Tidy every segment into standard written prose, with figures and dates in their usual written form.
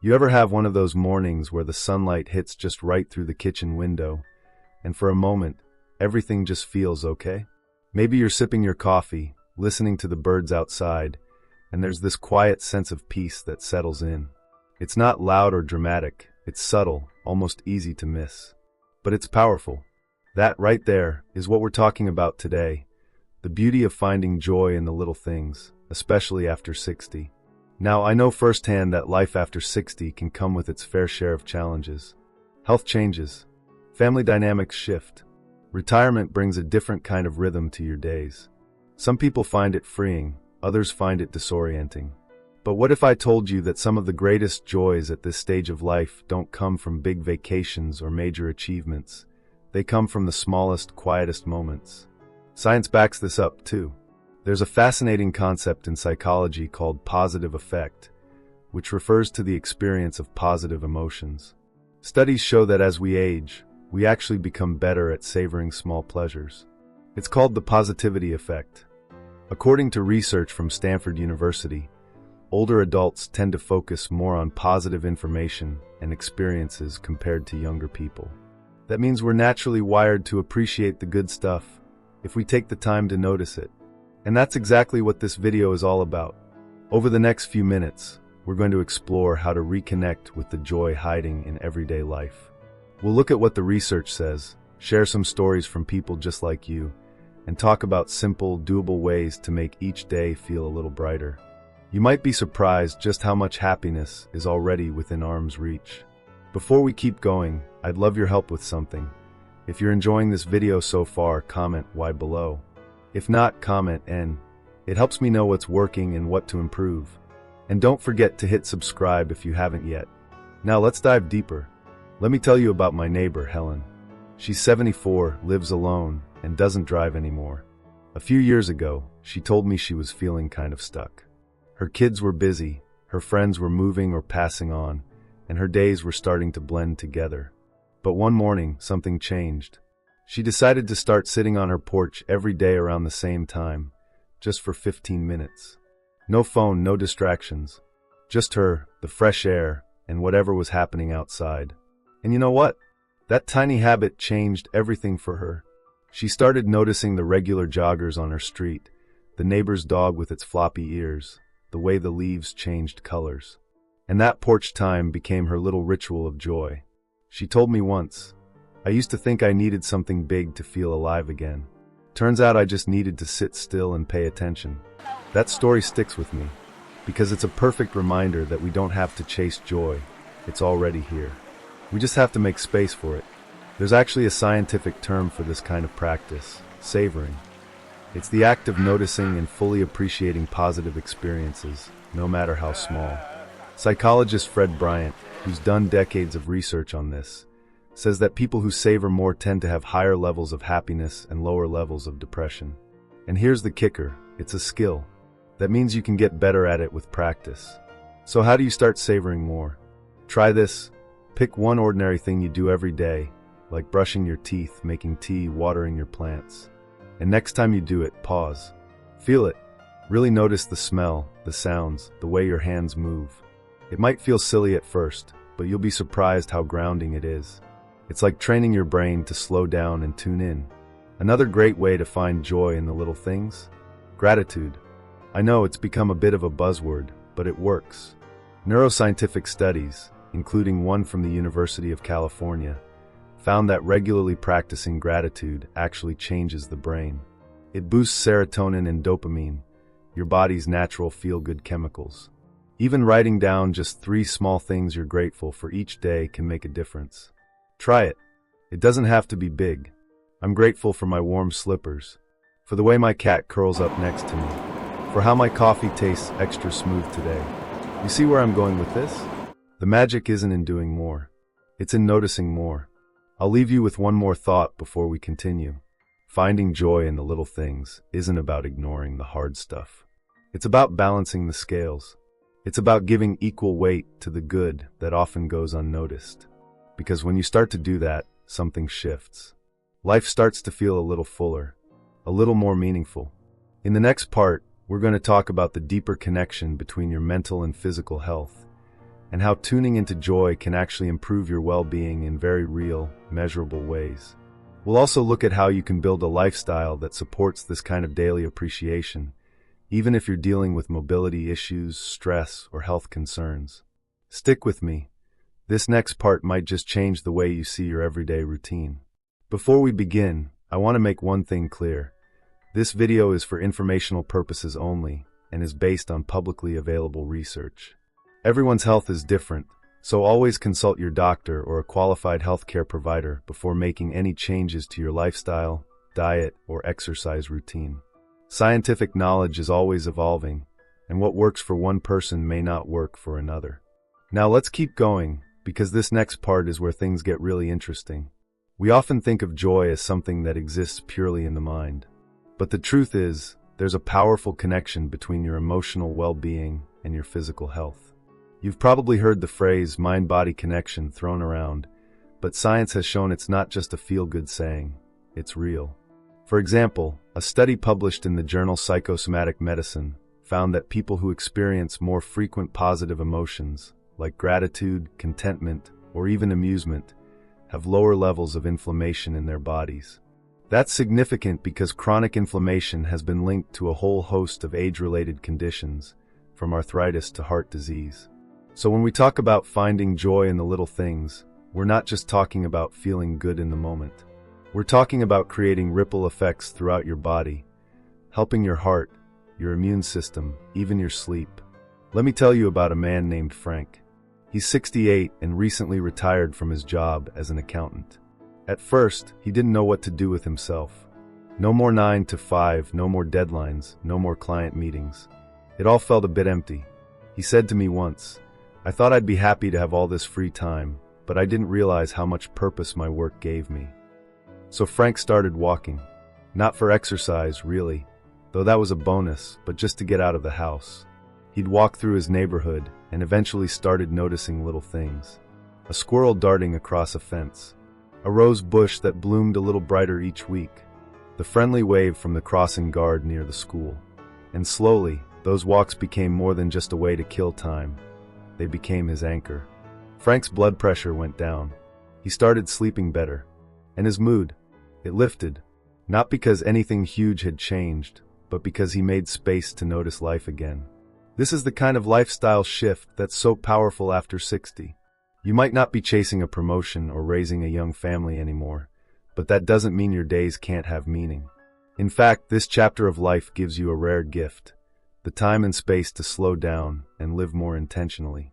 You ever have one of those mornings where the sunlight hits just right through the kitchen window, and for a moment, everything just feels okay? Maybe you're sipping your coffee, listening to the birds outside, and there's this quiet sense of peace that settles in. It's not loud or dramatic, it's subtle, almost easy to miss. But it's powerful. That right there is what we're talking about today. The beauty of finding joy in the little things, especially after 60. Now, I know firsthand that life after 60 can come with its fair share of challenges. Health changes. Family dynamics shift. Retirement brings a different kind of rhythm to your days. Some people find it freeing, others find it disorienting. But what if I told you that some of the greatest joys at this stage of life don't come from big vacations or major achievements? They come from the smallest, quietest moments. Science backs this up, too. There's a fascinating concept in psychology called positive affect, which refers to the experience of positive emotions. Studies show that as we age, we actually become better at savoring small pleasures. It's called the positivity effect. According to research from Stanford University, older adults tend to focus more on positive information and experiences compared to younger people. That means we're naturally wired to appreciate the good stuff if we take the time to notice it. And that's exactly what this video is all about. Over the next few minutes, we're going to explore how to reconnect with the joy hiding in everyday life. We'll look at what the research says, share some stories from people just like you, and talk about simple, doable ways to make each day feel a little brighter. You might be surprised just how much happiness is already within arm's reach. Before we keep going, I'd love your help with something. If you're enjoying this video so far, comment Y below. If not, comment N. It helps me know what's working and what to improve. And don't forget to hit subscribe if you haven't yet. Now let's dive deeper. Let me tell you about my neighbor, Helen. She's 74, lives alone, and doesn't drive anymore. A few years ago, she told me she was feeling kind of stuck. Her kids were busy, her friends were moving or passing on, and her days were starting to blend together. But one morning, something changed. She decided to start sitting on her porch every day around the same time, just for 15 minutes. No phone, no distractions. Just her, the fresh air, and whatever was happening outside. And you know what? That tiny habit changed everything for her. She started noticing the regular joggers on her street, the neighbor's dog with its floppy ears, the way the leaves changed colors. And that porch time became her little ritual of joy. She told me once, "I used to think I needed something big to feel alive again. Turns out I just needed to sit still and pay attention." That story sticks with me, because it's a perfect reminder that we don't have to chase joy. It's already here. We just have to make space for it. There's actually a scientific term for this kind of practice, savoring. It's the act of noticing and fully appreciating positive experiences, no matter how small. Psychologist Fred Bryant, who's done decades of research on this, says that people who savor more tend to have higher levels of happiness and lower levels of depression. And here's the kicker, it's a skill. That means you can get better at it with practice. So how do you start savoring more? Try this. Pick one ordinary thing you do every day, like brushing your teeth, making tea, watering your plants. And next time you do it, pause. Feel it. Really notice the smell, the sounds, the way your hands move. It might feel silly at first, but you'll be surprised how grounding it is. It's like training your brain to slow down and tune in. Another great way to find joy in the little things? Gratitude. I know it's become a bit of a buzzword, but it works. Neuroscientific studies, including one from the University of California, found that regularly practicing gratitude actually changes the brain. It boosts serotonin and dopamine, your body's natural feel-good chemicals. Even writing down just 3 small things you're grateful for each day can make a difference. Try it. It doesn't have to be big. I'm grateful for my warm slippers, for the way my cat curls up next to me, for how my coffee tastes extra smooth today. You see where I'm going with this? The magic isn't in doing more. It's in noticing more. I'll leave you with one more thought before we continue. Finding joy in the little things isn't about ignoring the hard stuff. It's about balancing the scales. It's about giving equal weight to the good that often goes unnoticed. Because when you start to do that, something shifts. Life starts to feel a little fuller, a little more meaningful. In the next part, we're going to talk about the deeper connection between your mental and physical health, and how tuning into joy can actually improve your well-being in very real, measurable ways. We'll also look at how you can build a lifestyle that supports this kind of daily appreciation, even if you're dealing with mobility issues, stress, or health concerns. Stick with me. This next part might just change the way you see your everyday routine. Before we begin, I want to make one thing clear. This video is for informational purposes only and is based on publicly available research. Everyone's health is different, so always consult your doctor or a qualified healthcare provider before making any changes to your lifestyle, diet, or exercise routine. Scientific knowledge is always evolving, and what works for one person may not work for another. Now let's keep going, because this next part is where things get really interesting. We often think of joy as something that exists purely in the mind. But the truth is, there's a powerful connection between your emotional well-being and your physical health. You've probably heard the phrase mind-body connection thrown around, but science has shown it's not just a feel-good saying, it's real. For example, a study published in the journal Psychosomatic Medicine found that people who experience more frequent positive emotions, like gratitude, contentment, or even amusement, have lower levels of inflammation in their bodies. That's significant because chronic inflammation has been linked to a whole host of age-related conditions, from arthritis to heart disease. So when we talk about finding joy in the little things, we're not just talking about feeling good in the moment. We're talking about creating ripple effects throughout your body, helping your heart, your immune system, even your sleep. Let me tell you about a man named Frank. He's 68 and recently retired from his job as an accountant. At first, he didn't know what to do with himself. No more 9 to 5, no more deadlines, no more client meetings. It all felt a bit empty. He said to me once, "I thought I'd be happy to have all this free time, but I didn't realize how much purpose my work gave me." So Frank started walking. Not for exercise, really, though that was a bonus, but just to get out of the house. He'd walk through his neighborhood and eventually started noticing little things. A squirrel darting across a fence. A rose bush that bloomed a little brighter each week. The friendly wave from the crossing guard near the school. And slowly, those walks became more than just a way to kill time. They became his anchor. Frank's blood pressure went down. He started sleeping better. And his mood, it lifted. Not because anything huge had changed, but because he made space to notice life again. This is the kind of lifestyle shift that's so powerful after 60. You might not be chasing a promotion or raising a young family anymore, but that doesn't mean your days can't have meaning. In fact, this chapter of life gives you a rare gift, the time and space to slow down and live more intentionally.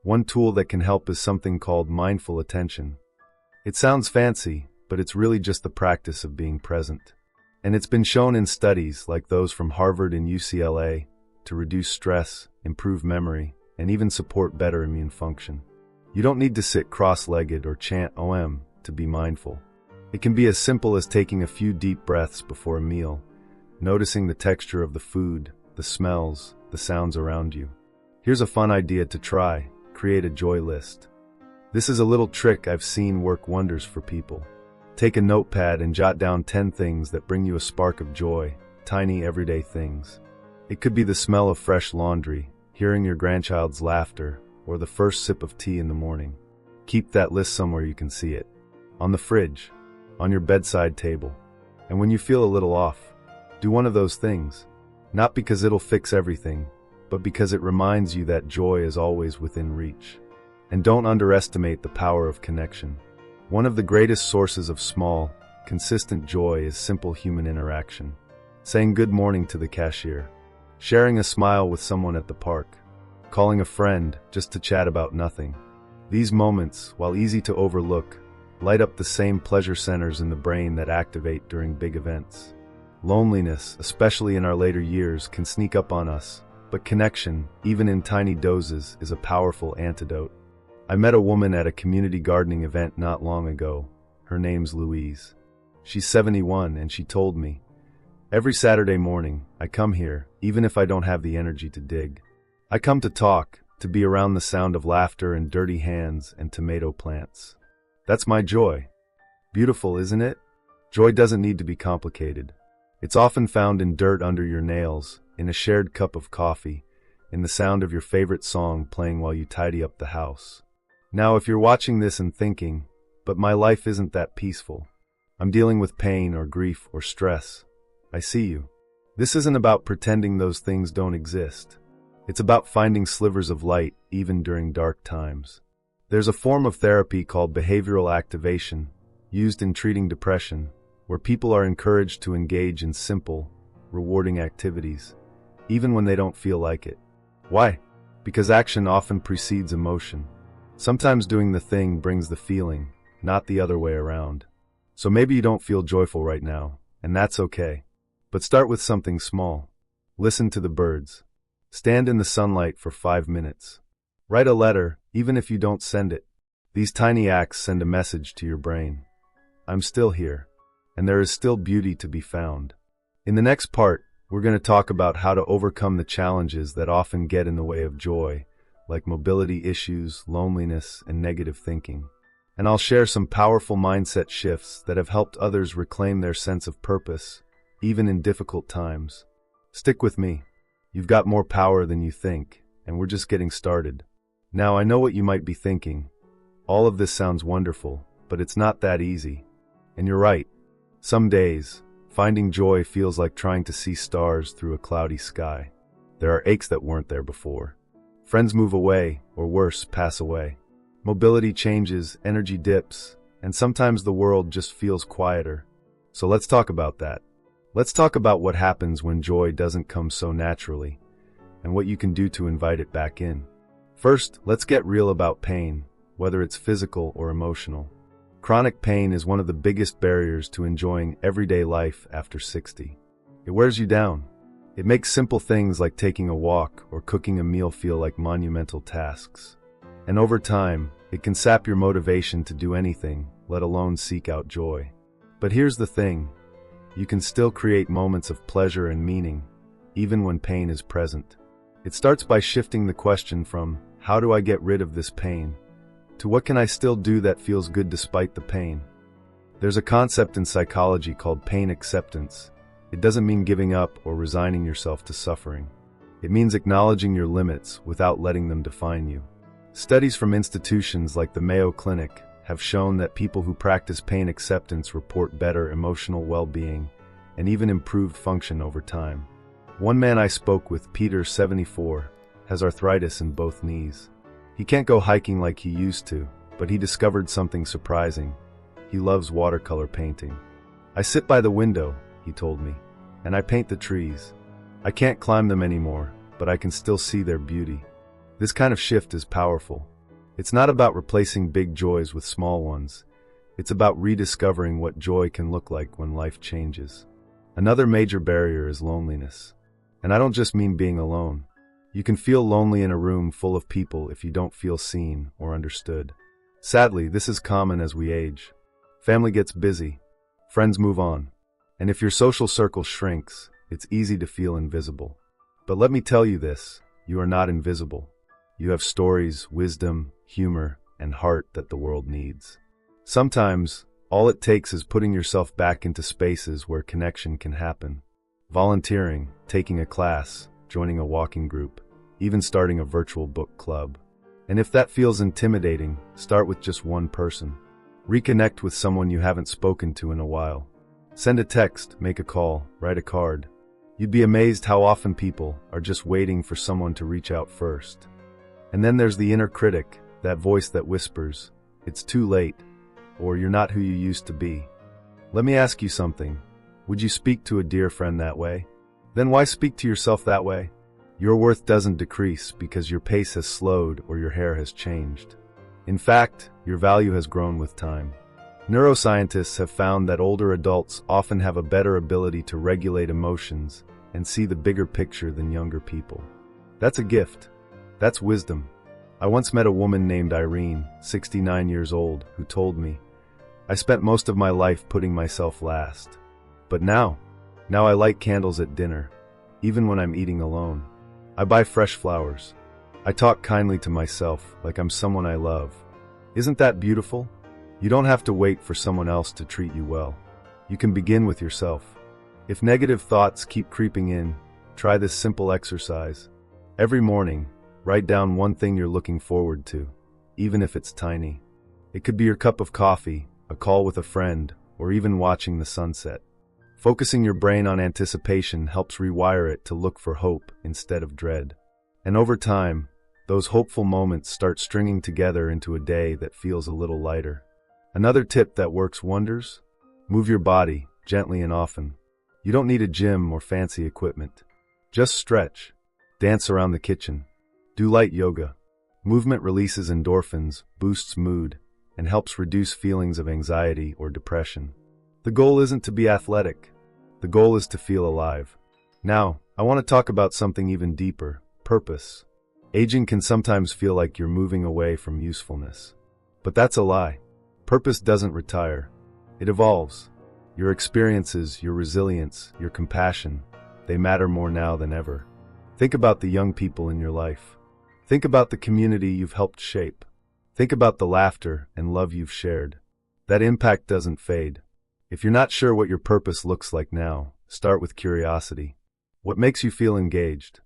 One tool that can help is something called mindful attention. It sounds fancy, but it's really just the practice of being present. And it's been shown in studies like those from Harvard and UCLA to reduce stress, improve memory, and even support better immune function. You don't need to sit cross-legged or chant OM to be mindful. It can be as simple as taking a few deep breaths before a meal, noticing the texture of the food, the smells, the sounds around you. Here's a fun idea to try: create a joy list. This is a little trick I've seen work wonders for people. Take a notepad and jot down 10 things that bring you a spark of joy, tiny everyday things. It could be the smell of fresh laundry, hearing your grandchild's laughter, or the first sip of tea in the morning. Keep that list somewhere you can see it. On the fridge, on your bedside table. And when you feel a little off, do one of those things. Not because it'll fix everything, but because it reminds you that joy is always within reach. And don't underestimate the power of connection. One of the greatest sources of small, consistent joy is simple human interaction. Saying good morning to the cashier. Sharing a smile with someone at the park. Calling a friend just to chat about nothing. These moments, while easy to overlook, light up the same pleasure centers in the brain that activate during big events. Loneliness, especially in our later years, can sneak up on us, but connection, even in tiny doses, is a powerful antidote. I met a woman at a community gardening event not long ago. Her name's Louise. She's 71 and she told me, "Every Saturday morning, I come here, even if I don't have the energy to dig. I come to talk, to be around the sound of laughter and dirty hands and tomato plants. That's my joy." Beautiful, isn't it? Joy doesn't need to be complicated. It's often found in dirt under your nails, in a shared cup of coffee, in the sound of your favorite song playing while you tidy up the house. Now, if you're watching this and thinking, but my life isn't that peaceful, I'm dealing with pain or grief or stress, I see you. This isn't about pretending those things don't exist. It's about finding slivers of light even during dark times. There's a form of therapy called behavioral activation, used in treating depression, where people are encouraged to engage in simple, rewarding activities, even when they don't feel like it. Why? Because action often precedes emotion. Sometimes doing the thing brings the feeling, not the other way around. So maybe you don't feel joyful right now, and that's okay. But start with something small. Listen to the birds. Stand in the sunlight for 5 minutes. Write a letter, even if you don't send it. These tiny acts send a message to your brain. I'm still here, and there is still beauty to be found. In the next part, we're going to talk about how to overcome the challenges that often get in the way of joy, like mobility issues, loneliness, and negative thinking. And I'll share some powerful mindset shifts that have helped others reclaim their sense of purpose, even in difficult times. Stick with me. You've got more power than you think, and we're just getting started. Now, I know what you might be thinking. All of this sounds wonderful, but it's not that easy. And you're right. Some days, finding joy feels like trying to see stars through a cloudy sky. There are aches that weren't there before. Friends move away, or worse, pass away. Mobility changes, energy dips, and sometimes the world just feels quieter. So let's talk about that. Let's talk about what happens when joy doesn't come so naturally, and what you can do to invite it back in. First, let's get real about pain, whether it's physical or emotional. Chronic pain is one of the biggest barriers to enjoying everyday life after 60. It wears you down. It makes simple things like taking a walk or cooking a meal feel like monumental tasks. And over time, it can sap your motivation to do anything, let alone seek out joy. But here's the thing. You can still create moments of pleasure and meaning, even when pain is present. It starts by shifting the question from, how do I get rid of this pain, to what can I still do that feels good despite the pain? There's a concept in psychology called pain acceptance. It doesn't mean giving up or resigning yourself to suffering. It means acknowledging your limits without letting them define you. Studies from institutions like the Mayo Clinic have shown that people who practice pain acceptance report better emotional well-being and even improved function over time. One man I spoke with, Peter, 74, has arthritis in both knees. He can't go hiking like he used to, but he discovered something surprising. He loves watercolor painting. I sit by the window, he told me, and I paint the trees. I can't climb them anymore, but I can still see their beauty. This kind of shift is powerful. It's not about replacing big joys with small ones. It's about rediscovering what joy can look like when life changes. Another major barrier is loneliness. And I don't just mean being alone. You can feel lonely in a room full of people if you don't feel seen or understood. Sadly, this is common as we age. Family gets busy. Friends move on. And if your social circle shrinks, it's easy to feel invisible. But let me tell you this, you are not invisible. You have stories, wisdom, humor, and heart that the world needs. Sometimes, all it takes is putting yourself back into spaces where connection can happen. Volunteering, taking a class, joining a walking group, even starting a virtual book club. And if that feels intimidating, start with just one person. Reconnect with someone you haven't spoken to in a while. Send a text, make a call, write a card. You'd be amazed how often people are just waiting for someone to reach out first. And then there's the inner critic, that voice that whispers, "It's too late," or "You're not who you used to be." Let me ask you something. Would you speak to a dear friend that way? Then why speak to yourself that way? Your worth doesn't decrease because your pace has slowed or your hair has changed. In fact, your value has grown with time. Neuroscientists have found that older adults often have a better ability to regulate emotions and see the bigger picture than younger people. That's a gift. That's wisdom. I once met a woman named Irene, 69 years old, who told me, "I spent most of my life putting myself last. But now I light candles at dinner, even when I'm eating alone. I buy fresh flowers. I talk kindly to myself like I'm someone I love." Isn't that beautiful? You don't have to wait for someone else to treat you well. You can begin with yourself. If negative thoughts keep creeping in, try this simple exercise. Every morning, write down one thing you're looking forward to, even if it's tiny. It could be your cup of coffee, a call with a friend, or even watching the sunset. Focusing your brain on anticipation helps rewire it to look for hope instead of dread. And over time, those hopeful moments start stringing together into a day that feels a little lighter. Another tip that works wonders? Move your body, gently and often. You don't need a gym or fancy equipment. Just stretch. Dance around the kitchen. Do light yoga. Movement releases endorphins, boosts mood, and helps reduce feelings of anxiety or depression. The goal isn't to be athletic. The goal is to feel alive. Now, I want to talk about something even deeper: purpose. Aging can sometimes feel like you're moving away from usefulness. But that's a lie. Purpose doesn't retire. It evolves. Your experiences, your resilience, your compassion, they matter more now than ever. Think about the young people in your life. Think about the community you've helped shape. Think about the laughter and love you've shared. That impact doesn't fade. If you're not sure what your purpose looks like now, start with curiosity. What makes you feel engaged?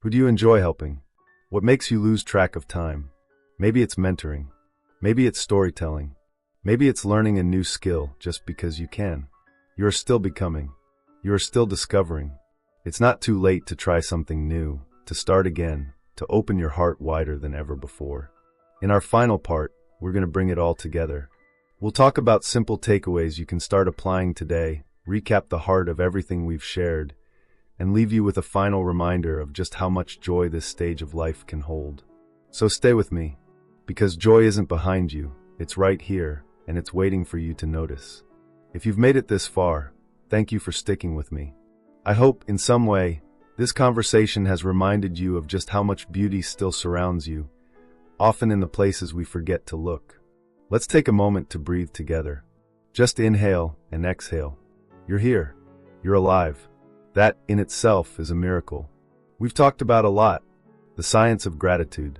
Who do you enjoy helping? What makes you lose track of time? Maybe it's mentoring. Maybe it's storytelling. Maybe it's learning a new skill just because you can. You are still becoming. You are still discovering. It's not too late to try something new, to start again, to open your heart wider than ever before. In our final part, we're going to bring it all together. We'll talk about simple takeaways you can start applying today, recap the heart of everything we've shared, and leave you with a final reminder of just how much joy this stage of life can hold. So stay with me, because joy isn't behind you, it's right here, and it's waiting for you to notice. If you've made it this far, thank you for sticking with me. I hope, in some way, this conversation has reminded you of just how much beauty still surrounds you, often in the places we forget to look. Let's take a moment to breathe together. Just inhale and exhale. You're here. You're alive. That, in itself, is a miracle. We've talked about a lot: the science of gratitude,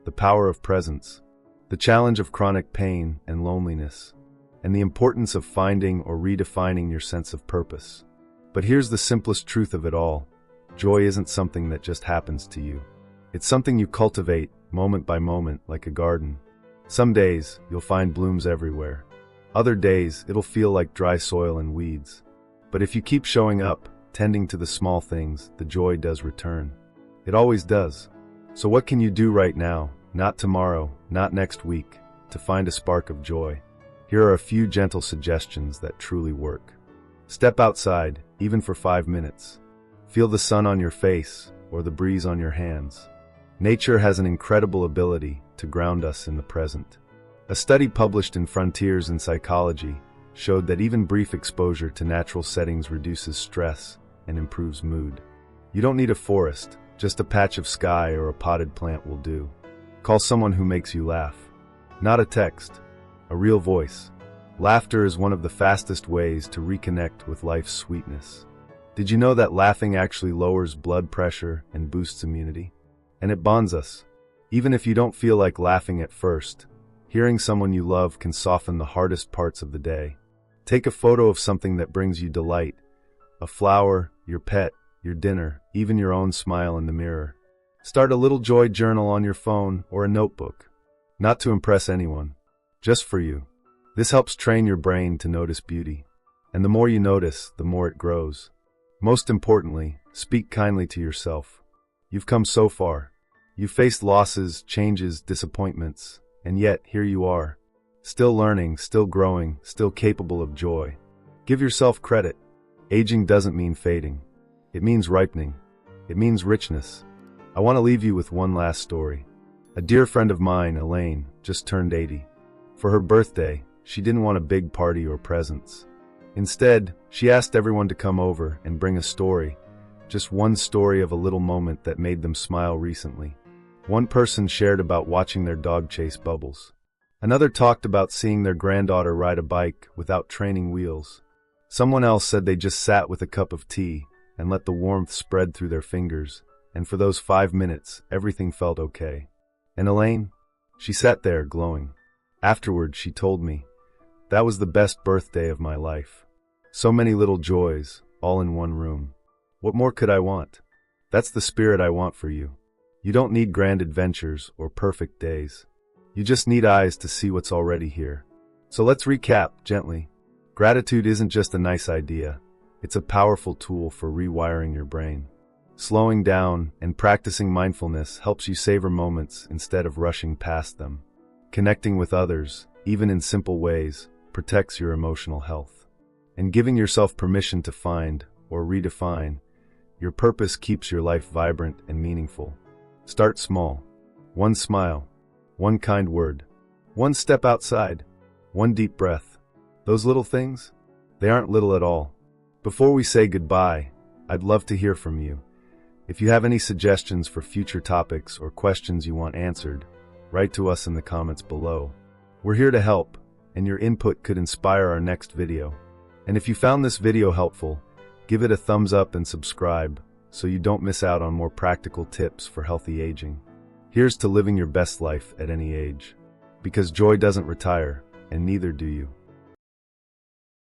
the power of presence, the challenge of chronic pain and loneliness, and the importance of finding or redefining your sense of purpose. But here's the simplest truth of it all: joy isn't something that just happens to you. It's something you cultivate, moment by moment, like a garden. Some days, you'll find blooms everywhere. Other days, it'll feel like dry soil and weeds. But if you keep showing up, tending to the small things, the joy does return. It always does. So what can you do right now, not tomorrow, not next week, to find a spark of joy? Here are a few gentle suggestions that truly work. Step outside, even for 5 minutes. Feel the sun on your face or the breeze on your hands. Nature has an incredible ability to ground us in the present. A study published in Frontiers in Psychology showed that even brief exposure to natural settings reduces stress and improves mood. You don't need a forest, just a patch of sky or a potted plant will do. Call someone who makes you laugh. Not a text, a real voice. Laughter is one of the fastest ways to reconnect with life's sweetness. Did you know that laughing actually lowers blood pressure and boosts immunity? And it bonds us. Even if you don't feel like laughing at first, hearing someone you love can soften the hardest parts of the day. Take a photo of something that brings you delight: a flower, your pet, your dinner, even your own smile in the mirror. Start a little joy journal on your phone or a notebook. Not to impress anyone, just for you. This helps train your brain to notice beauty. And the more you notice, the more it grows. Most importantly, speak kindly to yourself. You've come so far. You've faced losses, changes, disappointments, and yet here you are. Still learning, still growing, still capable of joy. Give yourself credit. Aging doesn't mean fading. It means ripening. It means richness. I want to leave you with one last story. A dear friend of mine, Elaine, just turned 80. For her birthday, she didn't want a big party or presents. Instead, she asked everyone to come over and bring a story. Just one story of a little moment that made them smile recently. One person shared about watching their dog chase bubbles. Another talked about seeing their granddaughter ride a bike without training wheels. Someone else said they just sat with a cup of tea and let the warmth spread through their fingers, and for those 5 minutes, everything felt okay. And Elaine? She sat there, glowing. Afterward, she told me, "That was the best birthday of my life. So many little joys, all in one room. What more could I want?" That's the spirit I want for you. You don't need grand adventures or perfect days. You just need eyes to see what's already here. So let's recap gently. Gratitude isn't just a nice idea. It's a powerful tool for rewiring your brain. Slowing down and practicing mindfulness helps you savor moments instead of rushing past them. Connecting with others, even in simple ways, protects your emotional health. And giving yourself permission to find, or redefine, your purpose keeps your life vibrant and meaningful. Start small. One smile, one kind word, one step outside, one deep breath. Those little things, they aren't little at all. Before we say goodbye, I'd love to hear from you. If you have any suggestions for future topics or questions you want answered, write to us in the comments below. We're here to help, and your input could inspire our next video. And if you found this video helpful, give it a thumbs up and subscribe so you don't miss out on more practical tips for healthy aging. Here's to living your best life at any age. Because joy doesn't retire, and neither do you.